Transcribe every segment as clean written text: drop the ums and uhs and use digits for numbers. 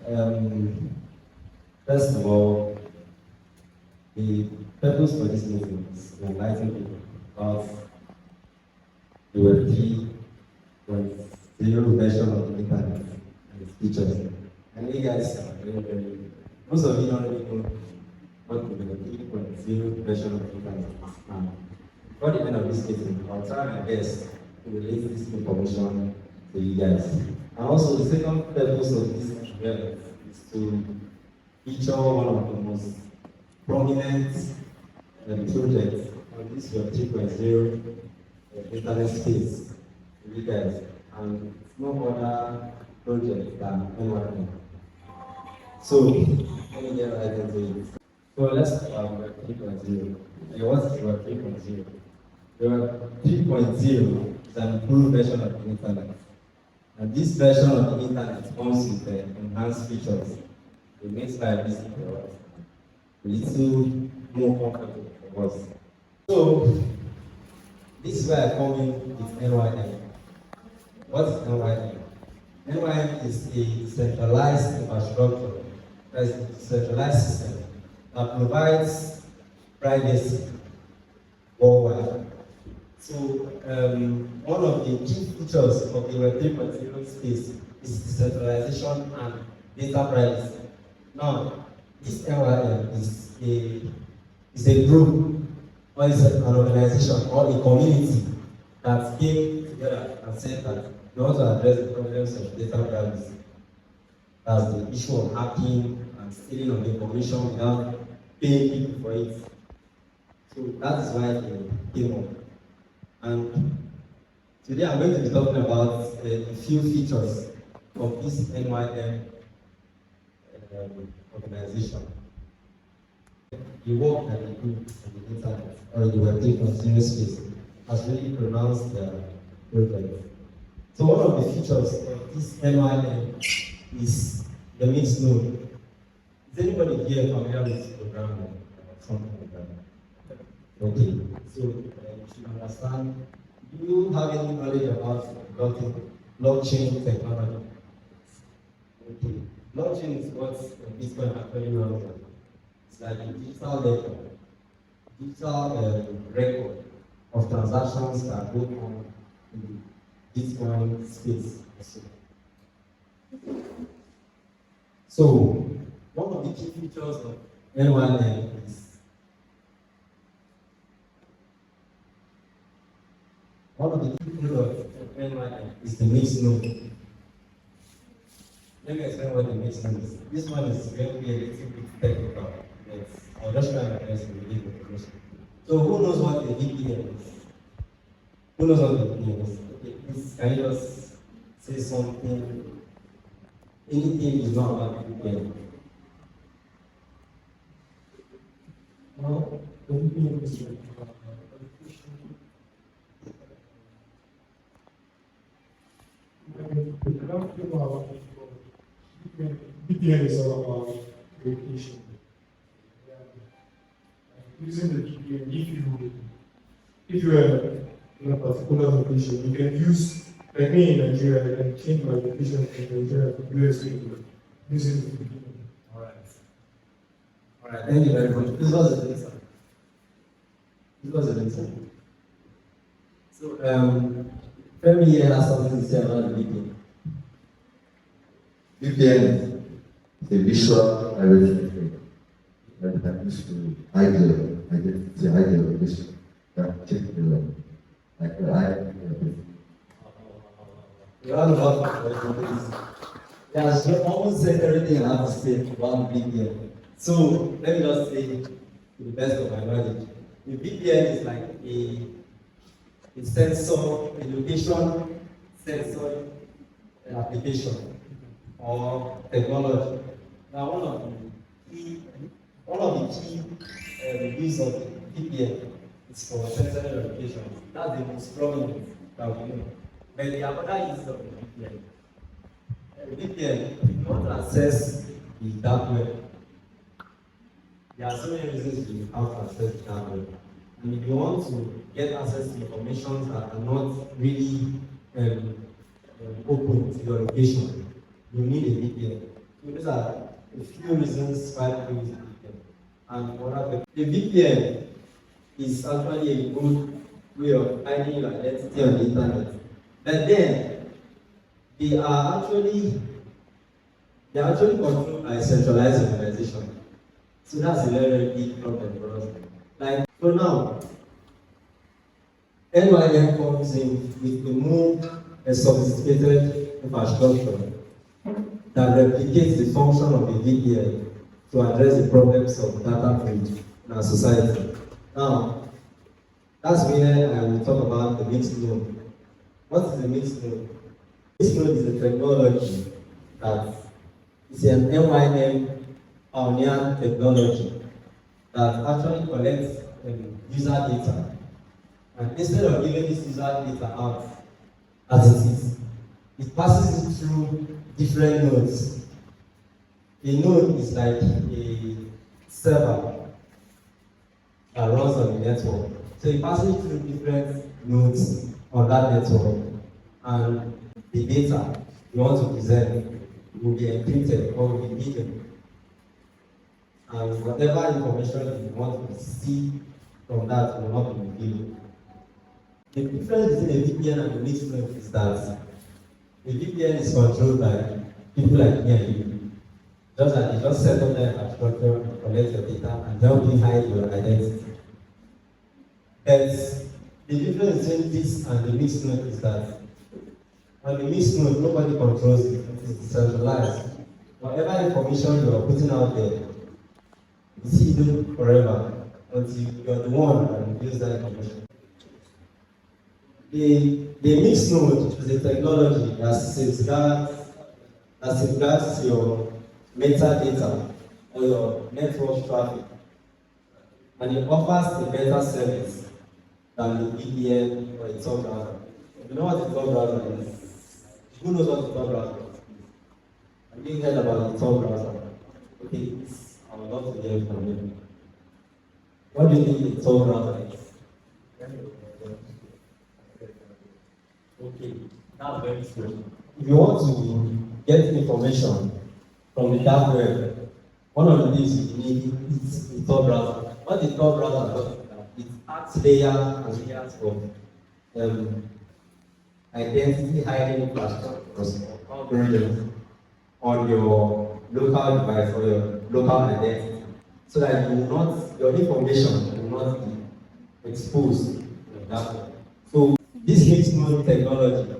Um, First of all, the purpose for this meeting is to enlighten people about the Web3.0 version of the internet and its features. And you guys are most of you don't really know what the Web3.0 version of the internet is. Before the end of this meeting, I'll try my best to relate this information to you guys. And also, the second purpose of this event is to feature one of the most prominent projects on this Web 3.0 internet space to you guys. And it's no other project than NYM. So, let me get right into it. So, let's talk about Web 3.0. What is Web 3.0? Web 3.0 is an improved version of the internet. And this version of the internet comes with enhanced features. It makes life easy for us, a little more comfortable for us. So, this is where I come in with NYM. What is NYM? NYM is a centralized infrastructure, that is a centralized system that provides privacy worldwide. So, one of the key features of the Web 3.0 space is decentralization and data privacy. Now, this NYM is a group, or is an organization, or a community that came together and said that they want to address the problems of data privacy. That's the issue of hacking and stealing of information without paying people for it. So that is why they came up. And today I'm going to be talking about a few features of this NYM organization. The work that they do on the internet or the Web 3.0 space has really pronounced their project. So one of the features of this NYM is the mixed node. Is anybody here familiar with programming or something like that? Okay, so you should understand. Do you have any knowledge about blockchain technology? Okay. Blockchain is what Bitcoin actually runs on. It's like a digital record of transactions that go on in the Bitcoin space. So, one of the key features of NYM is the mixed node. Let me explain what the mixed node is. This one is going to be a little bit technical. Yes. I'll just try my best to give information. So who knows what a VPN is? Who knows what a VPN is? Okay, please, can you just say something? Anything is not about VPN. No, the VPN is VPN is all about location. Using the VPN, if you are in a particular location, you can use, like me in Nigeria, I can change my location from Nigeria to US using the VPN. Alright, thank you very much. This was the answer. So, Femi here has something to say about the VPN. VPN is a visual identity that happens to hide the location. That check the like the identity. You're all about this. Yeah, she almost said everything I have to say about VPN. So let me just say, to the best of my knowledge, the VPN is like a sensor, a location sensor application or technology. Now, one of the key use of VPN is for sensory location. That's the most prominent that we know. But the other uses of the VPN. VPN, if you want to access the dark web, there are so many reasons you have to access the dark web. And if you want to get access to information that are not really open to your location, you need a VPN. These are a few reasons why people use VPN. And for that, the VPN is actually a good way of hiding your identity on the internet. But then they are actually controlled by a centralized organization. So that's a very big problem for us. Like so now, NYM comes in with a more sophisticated infrastructure that replicates the function of a VPN to address the problems of data breach in our society. Now, that's where I will talk about the mixed node. What is the mixed node? Mixed node is a technology that is an NYM pioneer technology that actually collects user data. And instead of giving this user data out as it is, it passes it through different nodes. A node is like a server that runs on the network. So it passes through different nodes on that network, and the data you want to present will be encrypted or will be hidden. And whatever information you want to see from that will not be revealed. The difference between a VPN and a mixed node is that a VPN is controlled by people like me and you. Just that they just set up their infrastructure, collect your data, and help you hide your identity. But the difference between this and the mixed node is that on the mixed node, nobody controls it. It is decentralized. Whatever information you are putting out there, it's hidden forever until you are the one that reveals that information. The mixed node is a technology that safeguards your metadata or your network traffic, and it offers a better service than the VPN or a Tor browser. You know what a Tor browser is? Who knows what a Tor browser is? Have you heard about the Tor browser? Okay, I would love to hear from you. What do you think a Tor browser is? Okay, that's very true. If you want to get information from the dark web, one of the things you need is the Tor browser. What the Tor browser does is that it adds layers and layers of identity hiding infrastructures or algorithms on your local device or your local identity, so that you will not, your information will not be exposed to the dark web. So this mixed node technology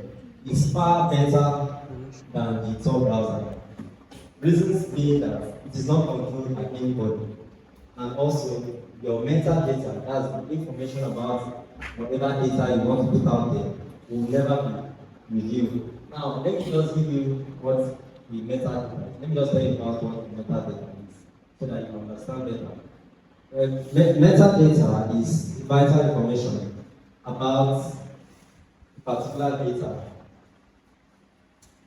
is far better than the Tor browser. Reasons being that it is not controlled by anybody, and also your metadata, that's the information about whatever data you want to put out there, will never be reviewed. Now, let me just give you what the metadata is. Let me just tell you about what the metadata is, so that you understand better. Metadata is vital information about particular data.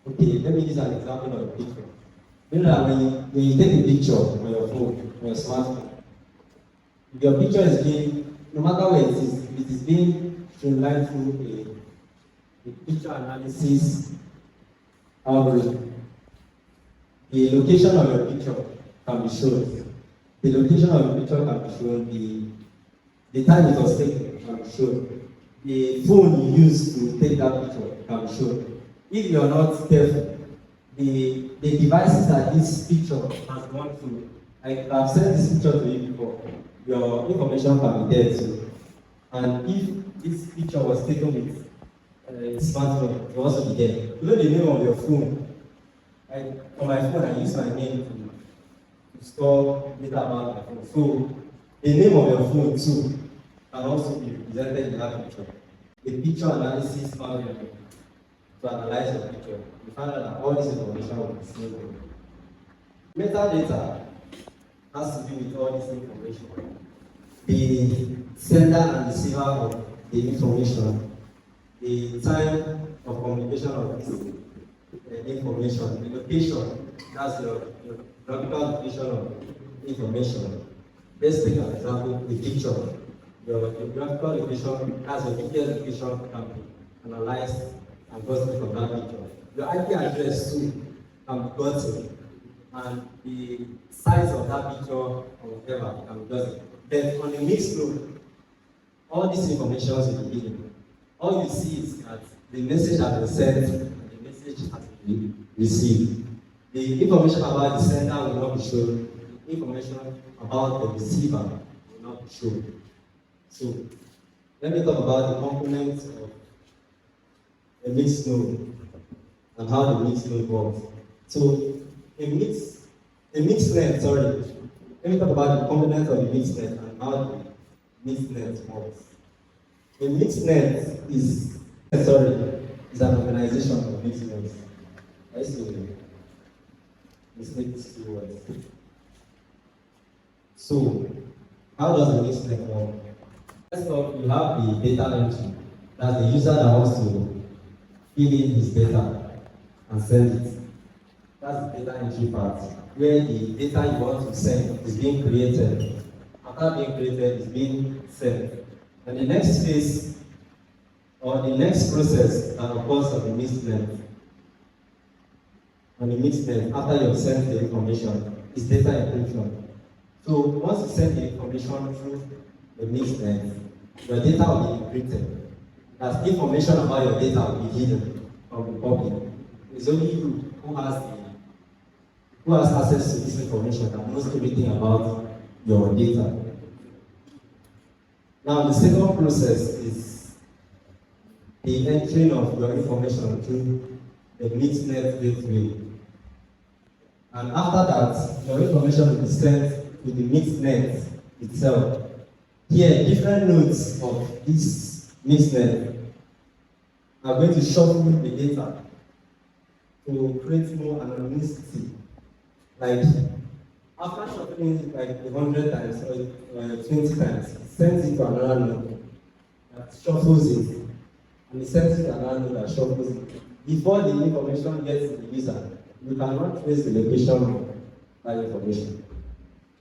Okay, let me use an example of a picture. You know that when you take a picture on your phone, on your smartphone, if your picture is being, no matter where it is being streamlined through a picture analysis algorithm. The location of your picture can be shown. The location of your picture can be shown. The time it was taken can be shown. The phone you use to take that picture can be shown. If you are not careful, the devices that this picture has gone through, I've sent this picture to you before, your information can be there too. And if this picture was taken with a smartphone, it will also be there. You know the name of your phone. On my phone, I use my name to store data about my phone. So the name of your phone too can also be represented in that picture. A picture analysis algorithm to analyze your picture. You find out that all this information will be seen. Metadata has to do with all this information. The sender and receiver of the information, the time of communication of this information, the location, that's your graphical location of information. Let's take an example, the picture. Your graphical location, that's your GPS location can be analyzed and gotten from that picture. Your IP address too can be gotten and the size of that picture or whatever can be just. Then on the mixed node, all these informations will be hidden. All you see is that the message has been sent and the message has been received. The information about the sender will not be shown. The information about the receiver will not be shown. So let me talk about the components of a mixed node and how the mixed node works. So a mixed net, sorry. Let me talk about the components of the mixed net and how the mixed net works. A mixed net is an organization of mixed nets. I see mistake these two words. So how does a mixed net work? First off, you have the data entry. That's the user that wants to fill in his data and send it. That's the data entry part, where the data you want to send is being created. After being created, it's being sent. And the next phase, or the next process that occurs on the mixed net, after you have sent the information, is data encryption. So once you send the information through the mixed net, your data will be encrypted. That information about your data will be hidden from the public. It's only you who has access to this information and knows everything about your data. Now the second process is the entering of your information through the mixed net gateway. And after that, your information will be sent to the mixed net itself. Here, different nodes of this mixed net are going to shuffle the data to create more anonymity. Like, after shuffling it like 100 times or 20 times, it sends it to another node that shuffles it, and it sends it to another node that shuffles it. Before the information gets to the user, you cannot trace the location of that information.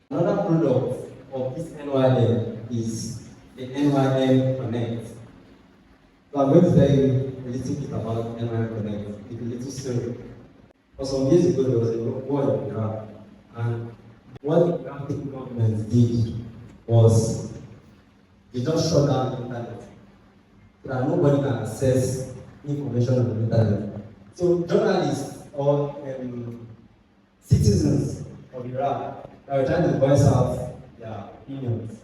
Another product of this NYM is the NYM Connect. So I'm going to tell you a little bit about NYM Connect. It's a little story. For some years ago, there was a war in Iraq, and what the Iraqi government did was they just shut down the internet so that nobody can access information on the internet. So journalists or citizens of Iraq are trying to voice out their opinions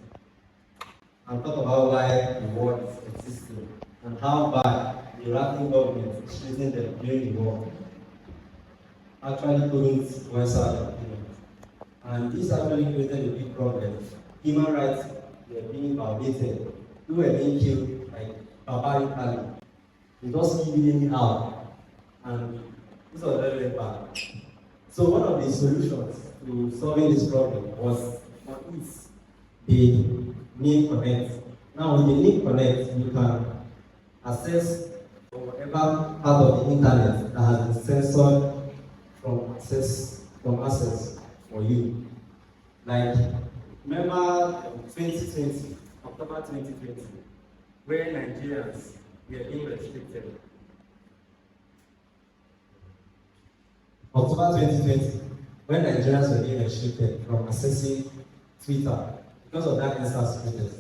and talk about why the war is existing and how bad the Iraqi government is treating them during the war. Actually couldn't voice out their opinions. And this actually created a big problem. Human rights were being violated. People were being killed like barbarically. They just keep out. And this was very, very bad. So one of the solutions to solving this problem was for the NYM Connect. Now with the NYM Connect, you can access whatever part of the internet that has been censored from access for you. Like, remember 2020, October 2020, where Nigerians were being restricted. October 2020, when Nigerians were being restricted from accessing Twitter because of that NSAS protest.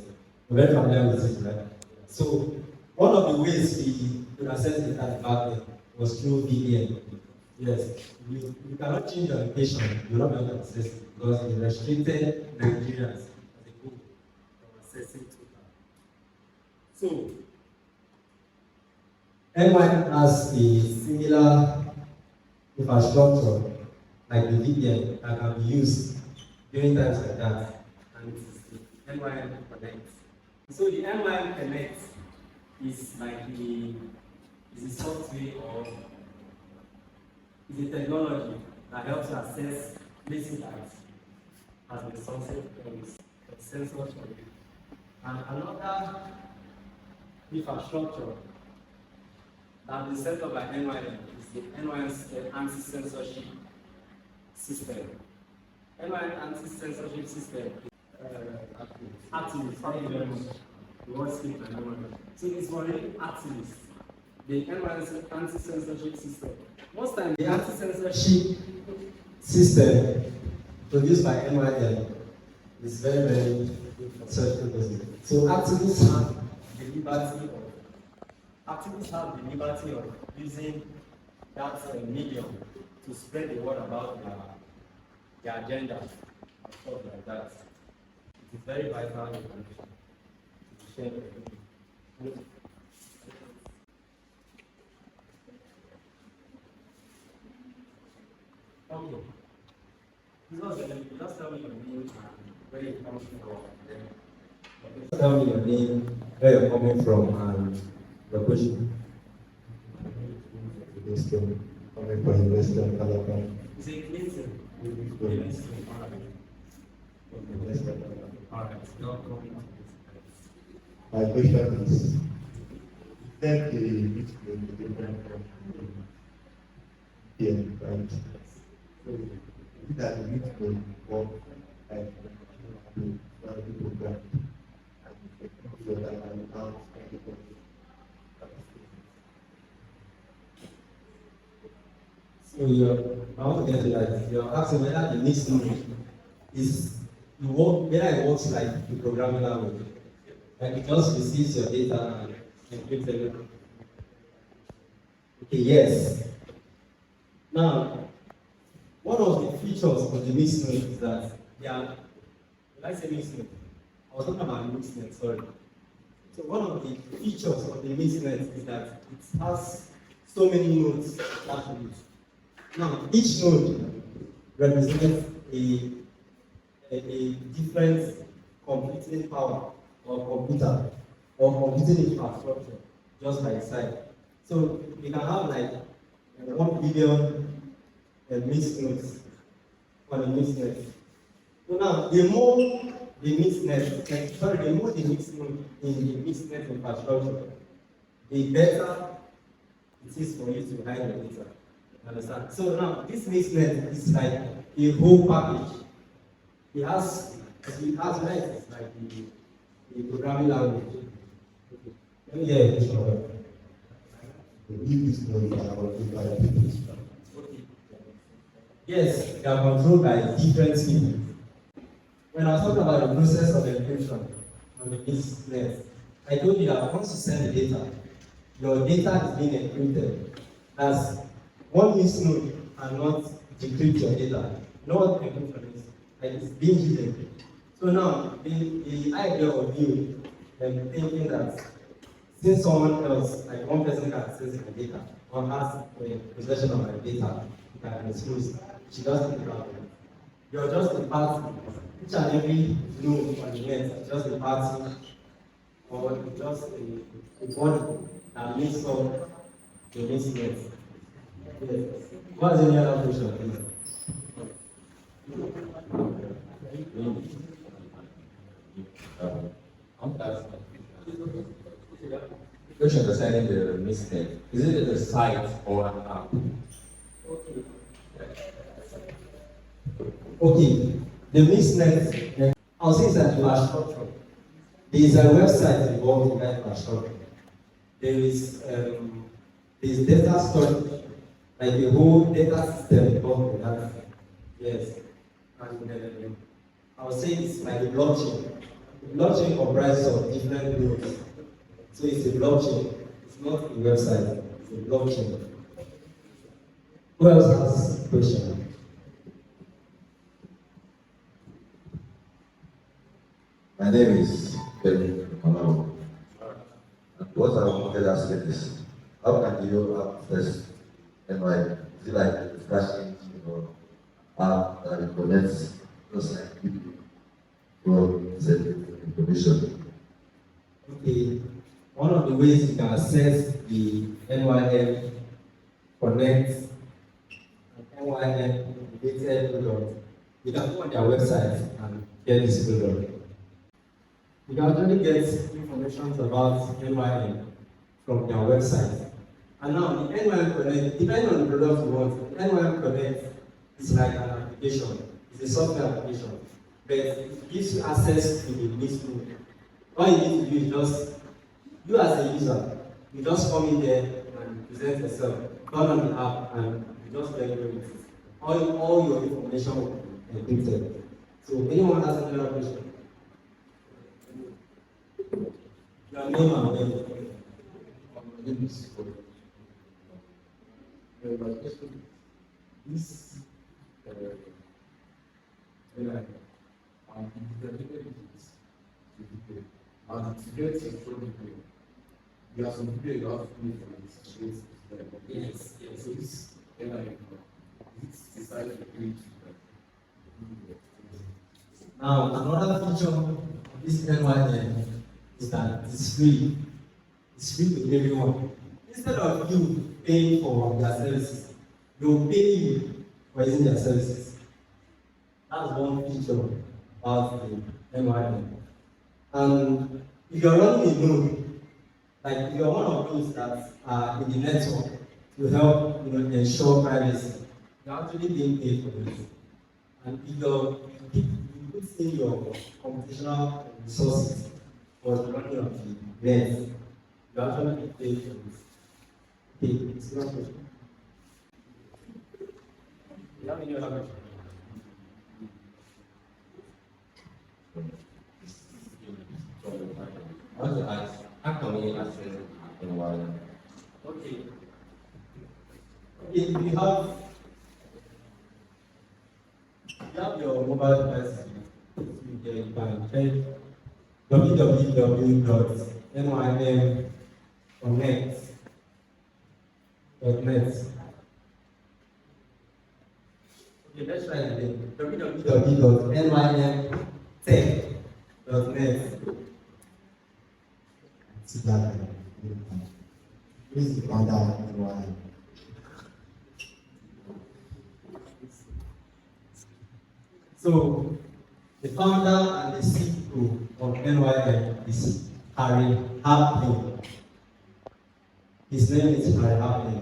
You're very familiar with it, right? So, one of the ways we could access the internet back then was through VPN. Yes, you cannot change your location, you're not going to access it because it restricted Nigerians as a group from accessing Twitter. So, NYM has a similar infrastructure like the VPN that can be used during times like that, and it is the NYM Connect. So the NYM Connect is like a software or is a technology that helps you access places that has been censored from you. And another infrastructure that is set up by NYM is the NYM's anti-censorship system. NYM anti-censorship system activists, thank you very much. The word speak my memory. So it's for really activists. The NYM's anti-censorship system. Most times the anti-censorship system produced by NYM is very, very good for search purposes. So activists have the liberty of using that medium to spread the word about their agenda and stuff like that. It is very vital information to share with people. Okay. Just tell me your name and where you're coming from. Tell me your name, where you're coming from, and your question. Coming from Western Calabar. Is it Clinton? Western Alright, not coming. My question is, then the which will be different from here, right? So, that the which will work like to the program and so that I will count So I want to get to that. You're asking whether the mixed language is whether it works like the programming language. Like it just receives your data and encrypts everything. Okay, yes. Now, one of the features of the mixed language is that they are, when I say mixed language, I was talking about mixed language, sorry. So one of the features of the mixed language is that it has so many nodes attributes. Now, each node represents a different computing power or computer or computing infrastructure just by itself. So we can have like 1 billion mixed nodes on a mixed net. So now, the more the mixed node in the mixed net infrastructure, the better it is for you to hide your data. Understand? So now this mixed net is like a whole package. It has net, it's like the programming language. Let me hear it. Yes, they are controlled by different people. When I was talking about the process of encryption on the mixed net, I told you that once you send the data, your data is being encrypted. That's one mixed node cannot decrypt your data. You know what encryption is? Like it's being hidden. So now, the idea of you thinking that since someone else, like one person can access my data, or has possession of my data, can expose, she doesn't think about it. You're just a party. Each and every node on the net is just a party, or just a body that makes up the mixed net. Yes. What's any other question, please? Question concerning the mistake. Is it a site or an app? Okay. The mixed net, I'll say it's an infrastructure. There is a website involved in that infrastructure. There is data storage, like a whole data system involved in that. Yes. And I'll say it's like a blockchain. The blockchain comprises of different nodes. So it's a blockchain. It's not a website. It's a blockchain. Who else has a question? My name is Ben Malawi. What I wanted to ask is, how can you access NYM? Is it like a discussion, app that it connects just like people from the information? Okay. One of the ways you can access the NYM Connect and NYM related product, you can go on their website and get this product. You can actually get information about NYM from their website. And now the NYM Connect, depending on the product you want, the NYM Connect is like an application, it's a software application, but it gives you access to the mixed node. All you need to do is just, you as a user, you just come in there and present yourself, turn on the app, and you just play with it. all your information will be encrypted. So anyone has another question? Your name and name. My name is my question is, when I integrated this certificate, and to get a certificate, you have some people you have to pay for it. Yes. So this NYM, it's decided to pay to Now, another feature of this NYM is that it's free. It's free to everyone. Instead of you paying for their services, they'll pay you for using their services. That's one feature about the NYM. And if you're running a node, like if you're one of those that are in the network to help ensure privacy, you're actually being paid for this. And if you put in your computational resources for the running of the net, you actually get paid for this. Okay, it's not good. You have any other question? I want to ask, how can we access NYM? Okay. If you have your mobile device, you can check www.nymconnect.net. Okay, let's try it again. www.nymtech.net. See that? Please find out why. So, the founder and the CEO of NYM is Harry Hartley. His name is Harry Hartley.